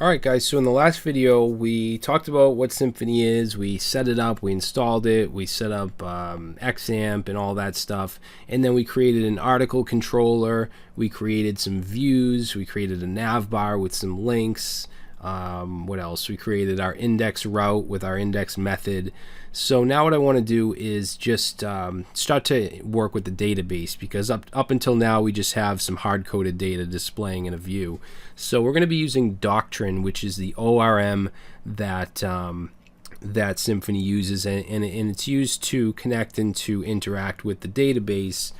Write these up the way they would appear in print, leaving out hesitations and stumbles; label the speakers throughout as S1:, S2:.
S1: Alright guys, so in the last video we talked about what Symfony is, we set it up, we installed it, we set up XAMPP and all that stuff, and then we created an article controller, we created some views, we created a nav bar with some links, what else? We created our index route with our index method. So now what I want to do is just start to work with the database, because up until now we just have some hard-coded data displaying in a view. So we're going to be using Doctrine, which is the ORM that that Symfony uses, and it's used to connect and to interact with the database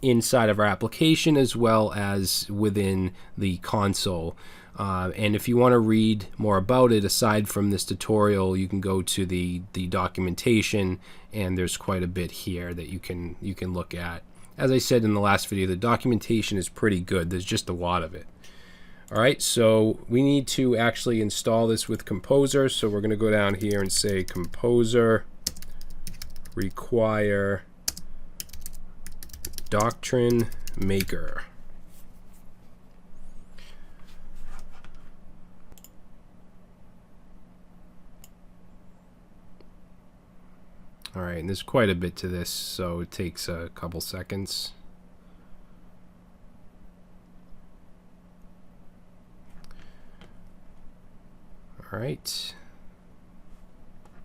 S1: inside of our application as well as within the console. And if you want to read more about it aside from this tutorial, you can go to the documentation, and there's quite a bit here that you can look at. As I said in the last video, the documentation is pretty good. There's just a lot of it. Alright, so we need to actually install this with Composer, so we're going to go down here and say Composer require Doctrine Maker. Alright, and there's quite a bit to this, so it takes a couple seconds. Alright,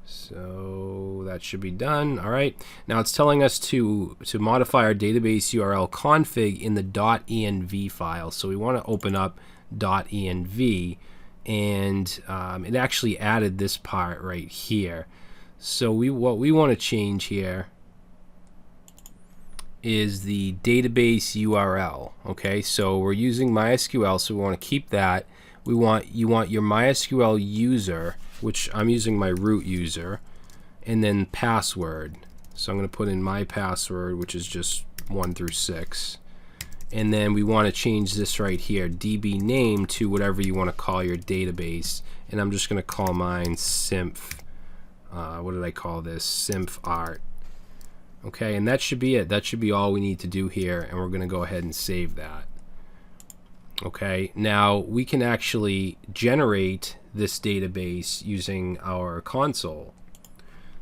S1: so that should be done. Alright, now it's telling us to modify our database URL config in the .env file. So we want to open up .env, and it actually added this part right here. So what we want to change here is the database URL. Okay, so we're using MySQL, so we want to keep that. You want your MySQL user, which I'm using my root user, and then password. So I'm going to put in my password, which is just 1 through 6. And then we want to change this right here, DB name, to whatever you want to call your database. And I'm just going to call mine Symph. What did I call this? Symfart. Okay, and that should be it. That should be all we need to do here, and we're going to go ahead and save that. Okay, now we can actually generate this database using our console.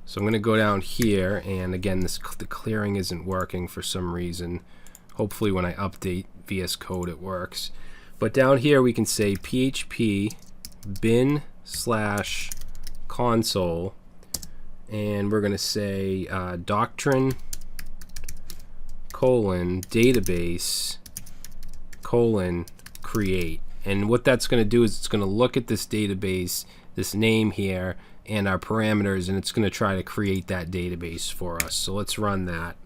S1: So I'm going to go down here, and again, the clearing isn't working for some reason. Hopefully when I update VS Code it works. But down here we can say php bin/console, and we're going to say doctrine : database : create. And what that's going to do is it's going to look at this database, this name here, and our parameters, and it's going to try to create that database for us. So let's run that.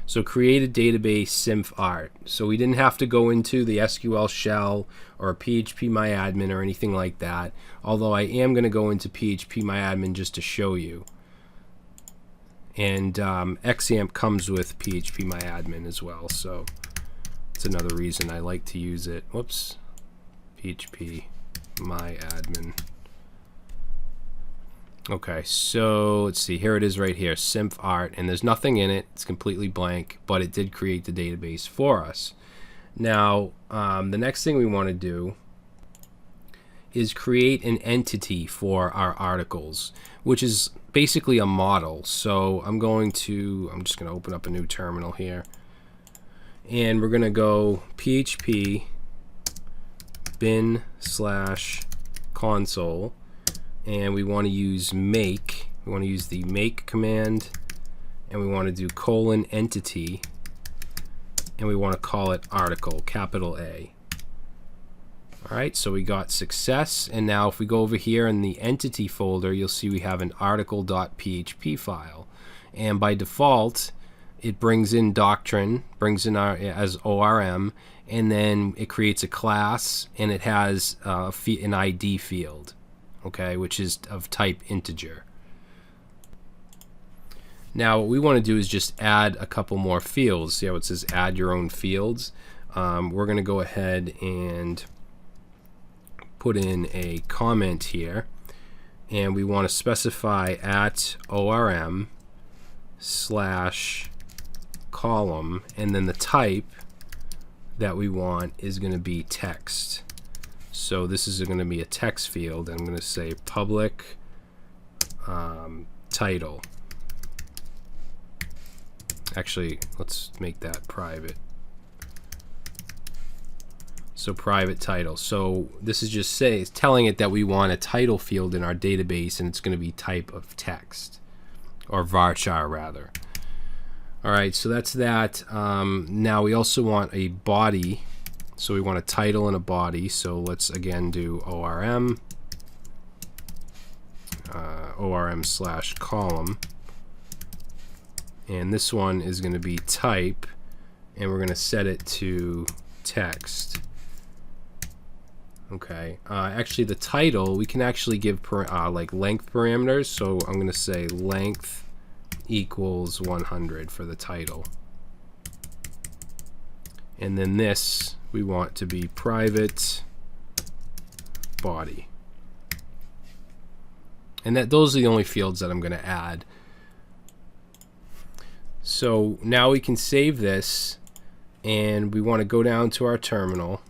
S1: So create a database Symfart. So we didn't have to go into the SQL shell or phpMyAdmin or anything like that, although I am going to go into phpMyAdmin just to show you. And XAMPP comes with phpMyAdmin as well, so it's another reason I like to use it. Whoops, phpMyAdmin. Okay, so let's see, here it is right here, Symfart, and there's nothing in it, it's completely blank, but it did create the database for us. Now, the next thing we want to do is create an entity for our articles, which is basically a model. So I'm just going to open up a new terminal here, and we're going to go php bin/console, and we want to use make. We want to use the make command, and we want to do :entity, and we want to call it article, capital A. Alright, so we got success, and now if we go over here in the entity folder, you'll see we have an article.php file, and by default it brings in Doctrine, brings in our as ORM, and then it creates a class, and it has an ID field, okay, which is of type integer. Now what we want to do is just add a couple more fields. See how it says add your own fields? We're going to go ahead and put in a comment here, and we want to specify @ORM/column, and then the type that we want is going to be text. So this is going to be a text field. I'm going to say public title. Actually, let's make that private. So private title. So this is just telling it that we want a title field in our database, and it's going to be type of text, or varchar rather. All right, so that's that. Now we also want a body. So we want a title and a body. So let's again do ORM, ORM/column. And this one is going to be type, and we're going to set it to text. Okay. Actually, the title, we can actually give like length parameters. So I'm going to say length equals 100 for the title. And then this we want to be private body. And those are the only fields that I'm going to add. So now we can save this, and we want to go down to our terminal,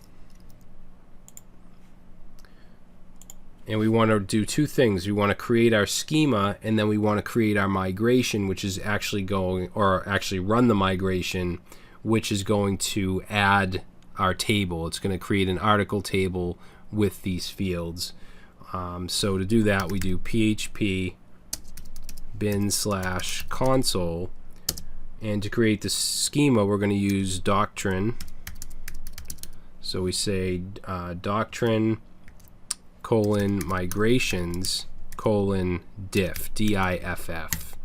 S1: and we want to do two things. We want to create our schema, and then we want to create our migration, which is actually run the migration, which is going to add our table. It's going to create an article table with these fields. So to do that, we do php bin/console, and to create the schema, we're going to use Doctrine. So we say Doctrine : migrations : diff, diff.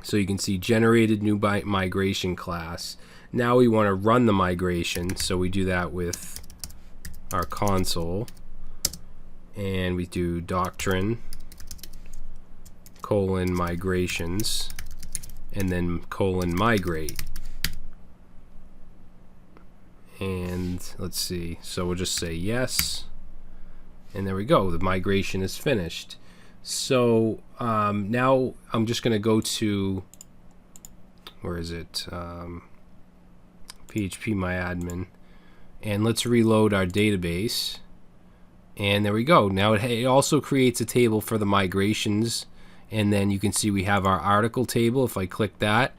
S1: So you can see generated new migration class. Now we want to run the migration, so we do that with our console, and we do Doctrine : migrations, and then migrate. And let's see, so we'll just say yes, and there we go, the migration is finished. So now I'm just going to go to, where is it, phpMyAdmin, and let's reload our database, and there we go. Now it also creates a table for the migrations, and then you can see we have our article table. If I click that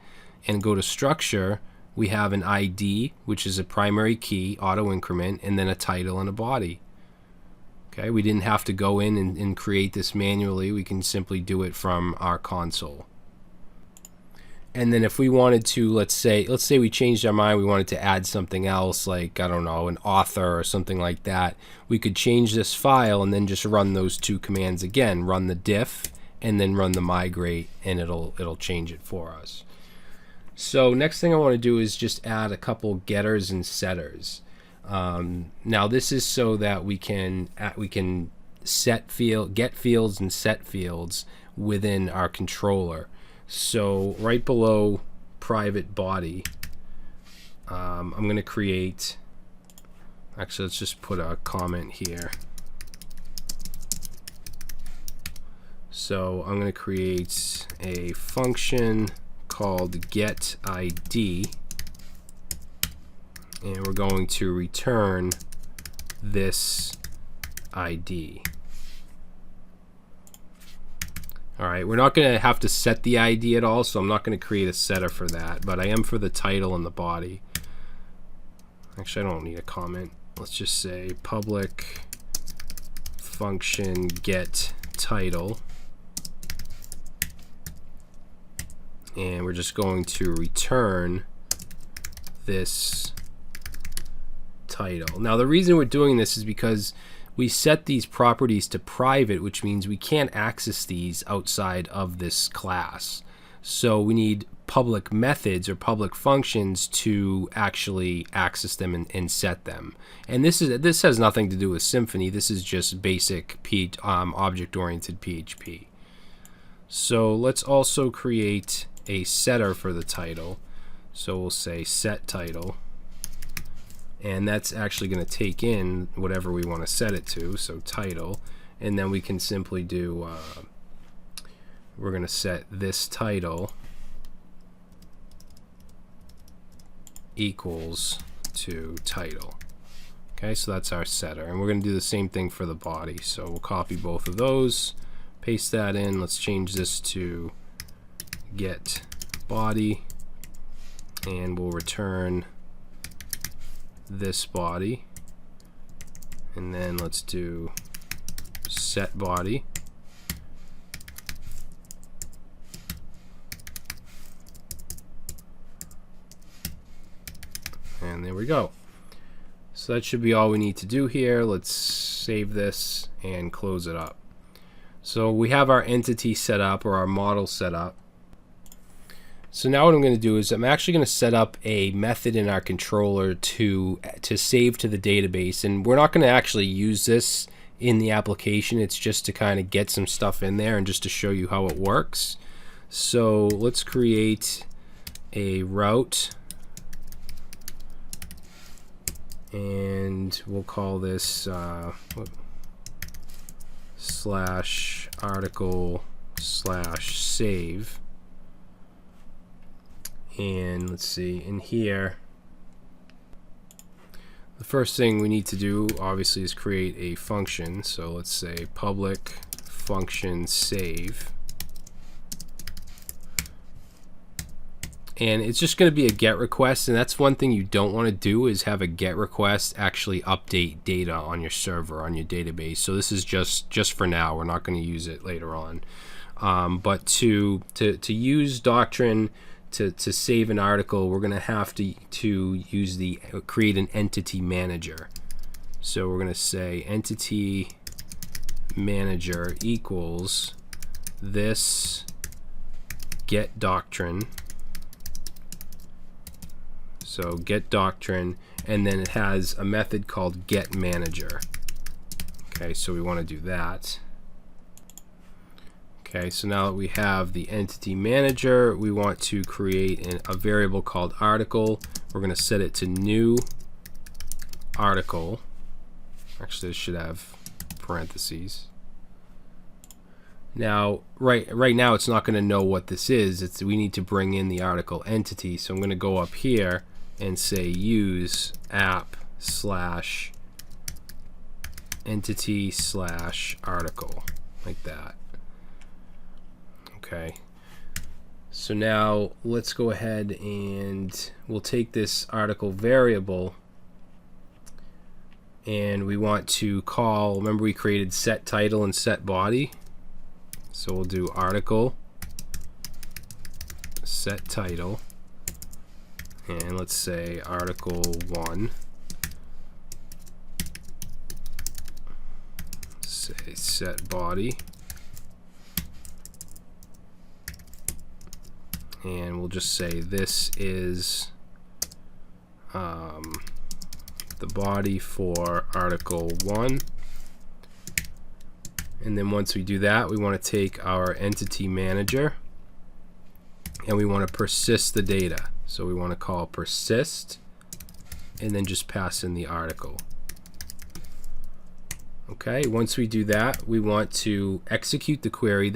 S1: and go to structure, we have an ID, which is a primary key, auto increment, and then a title and a body. Okay, we didn't have to go in and create this manually. We can simply do it from our console. And then if we wanted to, let's say we changed our mind, we wanted to add something else, like, I don't know, an author or something like that, we could change this file and then just run those two commands again, run the diff and then run the migrate, and it'll change it for us. So next thing I want to do is just add a couple getters and setters. Now this is so that we can get fields and set fields within our controller. So right below private body, I'm going to create, actually let's just put a comment here. So I'm going to create a function called getID, and we're going to return this ID. Alright, we're not going to have to set the ID at all, so I'm not going to create a setter for that, but I am for the title and the body. Actually, I don't need a comment. Let's just say public function get title, and we're just going to return this title. Now the reason we're doing this is because we set these properties to private, which means we can't access these outside of this class. So we need public methods or public functions to actually access them and set them. And this has nothing to do with Symfony. This is just basic object-oriented PHP. So let's also create a setter for the title. So we'll say set title, and that's actually going to take in whatever we want to set it to, so title, and then we can simply do we're going to set this title equals to title. Okay, so that's our setter, and we're going to do the same thing for the body. So we'll copy both of those, paste that in. Let's change this to get body, and we'll return this body, and then let's do set body. And there we go. So that should be all we need to do here. Let's save this and close it up. So we have our entity set up, or our model set up. So now what I'm going to do is I'm actually going to set up a method in our controller to save to the database. And we're not going to actually use this in the application. It's just to kind of get some stuff in there and just to show you how it works. So let's create a route, and we'll call this slash article slash save. And let's see, in here, the first thing we need to do obviously is create a function. So let's say public function save. And it's just going to be a GET request, and that's one thing you don't want to do, is have a GET request actually update data on your server, on your database. So this is just for now. We're not going to use it later on. But to use Doctrine to save an article, we're going to have to use create an entity manager. So we're going to say entity manager equals this get Doctrine. So get Doctrine, and then it has a method called get manager. Okay, so we want to do that. Okay, so now that we have the entity manager, we want to create a variable called article. We're going to set it to new article. Actually, this should have parentheses. Now, right now, it's not going to know what this is. We need to bring in the article entity. So I'm going to go up here and say use app slash entity slash article, like that. Okay, so now let's go ahead and we'll take this article variable, and we want to call, remember we created set title and set body, so we'll do article set title, and let's say article 1, say set body, and we'll just say this is the body for article 1. And then once we do that, we want to take our entity manager and we want to persist the data. So we want to call persist and then just pass in the article. Okay, once we do that, we want to execute the query.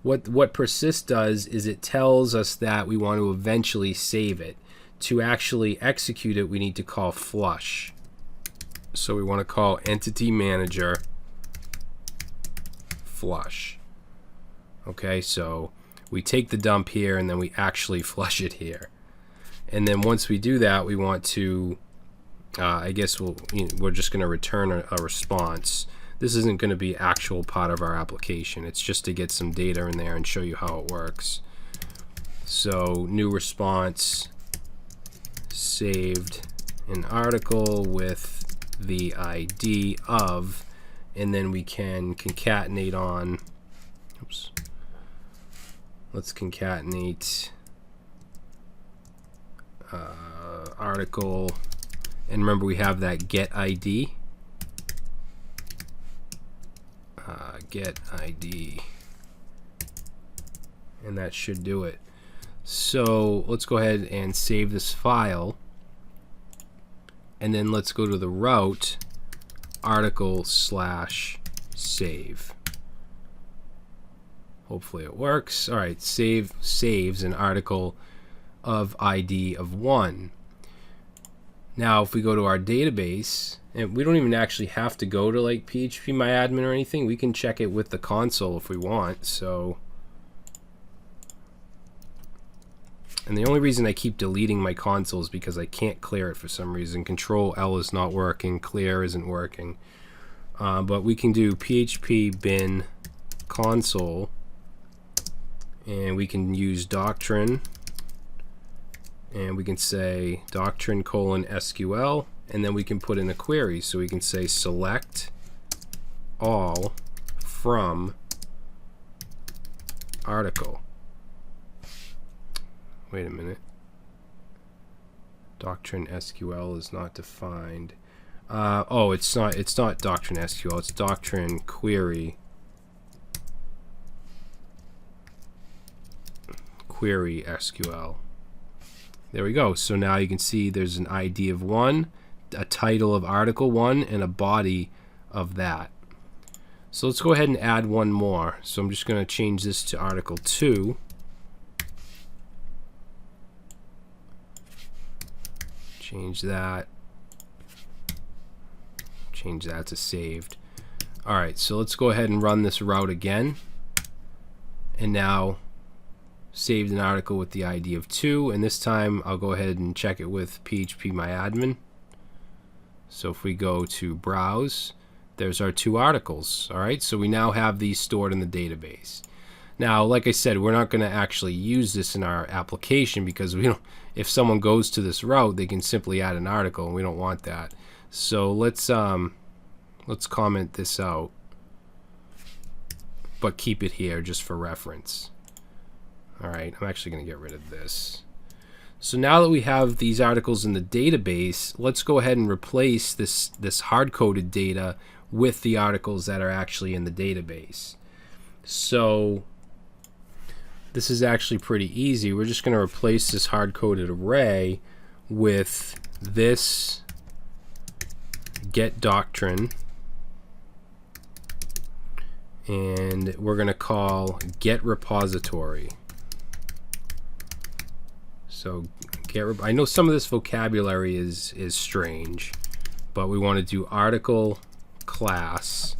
S1: What persist does is it tells us that we want to eventually save it. To actually execute it, we need to call flush. So we want to call entity manager flush. Okay, so we take the dump here and then we actually flush it here. And then once we do that, we want to I guess we're just going to return a response. This isn't going to be actual part of our application. It's just to get some data in there and show you how it works. So new response saved an article with the ID of, and then we can concatenate on, oops, let's concatenate article, and remember we have that get ID, get ID, and that should do it. So let's go ahead and save this file, and then let's go to the route article slash save. Hopefully it works. All right, saves an article of ID of 1. Now if we go to our database And we don't even actually have to go to like phpMyAdmin or anything. We can check it with the console if we want. So, and the only reason I keep deleting my console is because I can't clear it for some reason. Control L is not working, clear isn't working. But we can do php bin console, and we can use Doctrine, and we can say Doctrine : SQL, and then we can put in a query. So we can say select all from article. Wait a minute. Doctrine SQL is not defined. Oh, it's not Doctrine SQL. It's Doctrine query SQL. There we go. So now you can see there's an ID of 1, a title of article 1, and a body of that. So let's go ahead and add one more. So I'm just going to change this to article 2. Change that. Change that to saved. Alright, so let's go ahead and run this route again. And now saved an article with the ID of 2, and this time I'll go ahead and check it with phpMyAdmin. So if we go to browse, there's our 2 articles. Alright, so we now have these stored in the database. Now, like I said, we're not going to actually use this in our application because we don't, if someone goes to this route, they can simply add an article, and we don't want that. So let's comment this out, but keep it here just for reference. Alright, I'm actually going to get rid of this. So now that we have these articles in the database, let's go ahead and replace this hard-coded data with the articles that are actually in the database. So this is actually pretty easy. We're just going to replace this hard-coded array with this get doctrine, and we're going to call get repository. So I know some of this vocabulary is strange, but we want to do article class.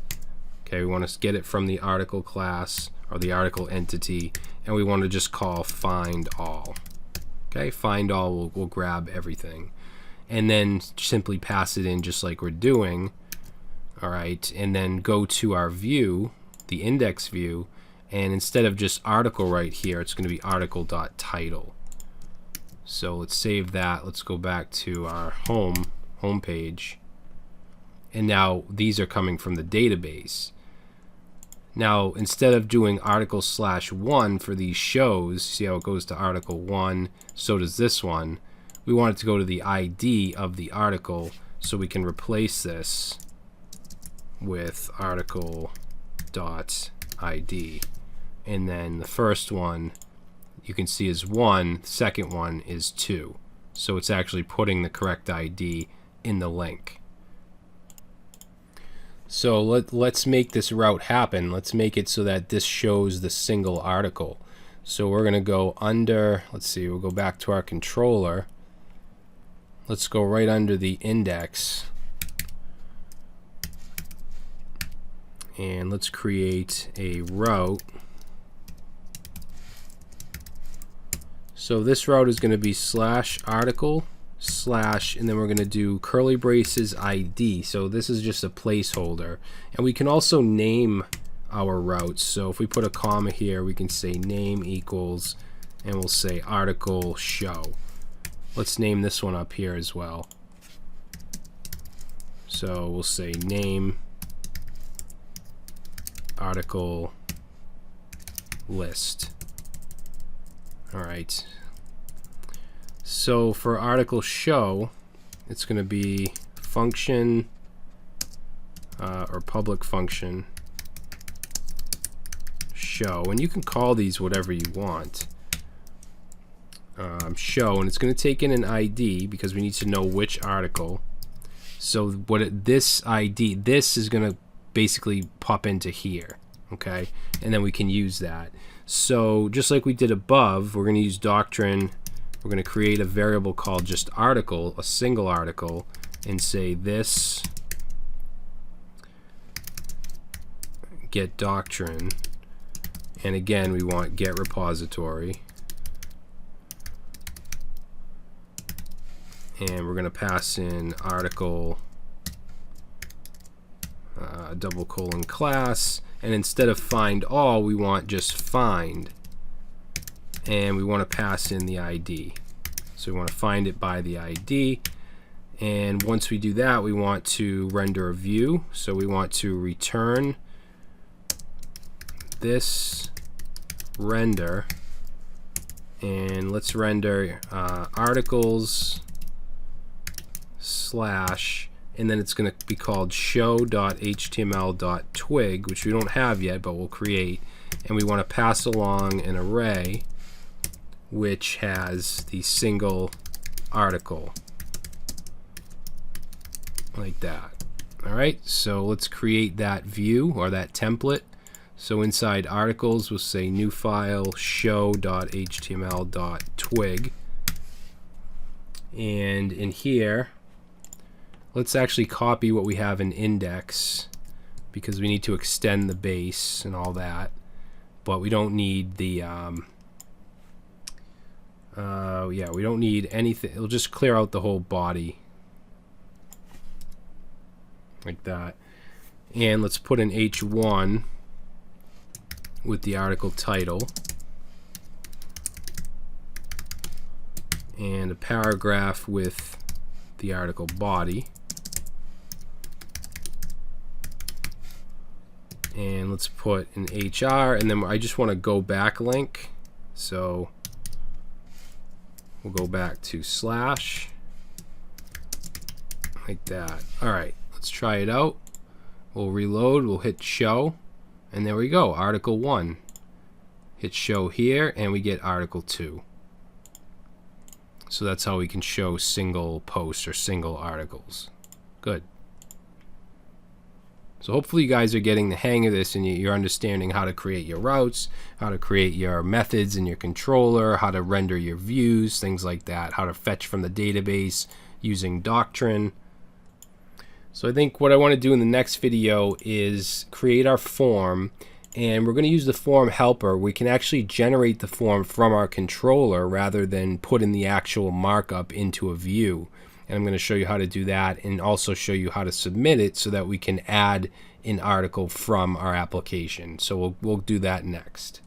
S1: Okay, we want to get it from the article class or the article entity, and we want to just call find all. Okay, find all will grab everything, and then simply pass it in just like we're doing. All right, and then go to our view, the index view, and instead of just article right here, it's going to be article.title. So let's save that. Let's go back to our home page, and now these are coming from the database. Now, instead of doing article/1 for these shows, see how it goes to article 1, so does this one. We want it to go to the ID of the article, so we can replace this with article.id. And then the first one you can see is 1, the second one is 2. So it's actually putting the correct ID in the link. So let's make this route happen. Let's make it so that this shows the single article. So we're going to go under, let's see, we'll go back to our controller. Let's go right under the index. And let's create a route. So this route is going to be /article/ and then we're going to do curly braces ID. So this is just a placeholder, and we can also name our routes. So if we put a comma here, we can say name equals, and we'll say article show. Let's name this one up here as well. So we'll say name article list. All right. So for article show, it's going to be function or public function show, and you can call these whatever you want. Show, and it's going to take in an ID because we need to know which article. So this ID, this is going to basically pop into here, okay, and then we can use that. So just like we did above, we're going to use Doctrine. We're going to create a variable called just article, a single article, and say this get doctrine, and again we want get repository, and we're going to pass in article double colon class, and instead of find all we want just find, and we want to pass in the ID. So we want to find it by the ID, and once we do that we want to render a view. So we want to return this render, and let's render articles slash, and then it's going to be called show.html.twig, which we don't have yet but we'll create, and we want to pass along an array which has the single article like that. Alright, so let's create that view or that template. So inside articles we'll say new file show.html.twig, and in here let's actually copy what we have in index because we need to extend the base and all that, but we don't need the yeah, we don't need anything. It'll just clear out the whole body like that. And let's put an H1 with the article title and a paragraph with the article body, and let's put an HR, and then I just want to go back link, so we'll go back to slash like that. Alright, let's try it out. We'll reload, we'll hit show, and there we go, article 1. Hit show here and we get article 2. So that's how we can show single posts or single articles. Good. So hopefully you guys are getting the hang of this and you're understanding how to create your routes, how to create your methods in your controller, how to render your views, things like that, how to fetch from the database using Doctrine. So I think what I want to do in the next video is create our form, and we're going to use the form helper. We can actually generate the form from our controller rather than put in the actual markup into a view. And I'm going to show you how to do that and also show you how to submit it so that we can add an article from our application. So we'll do that next.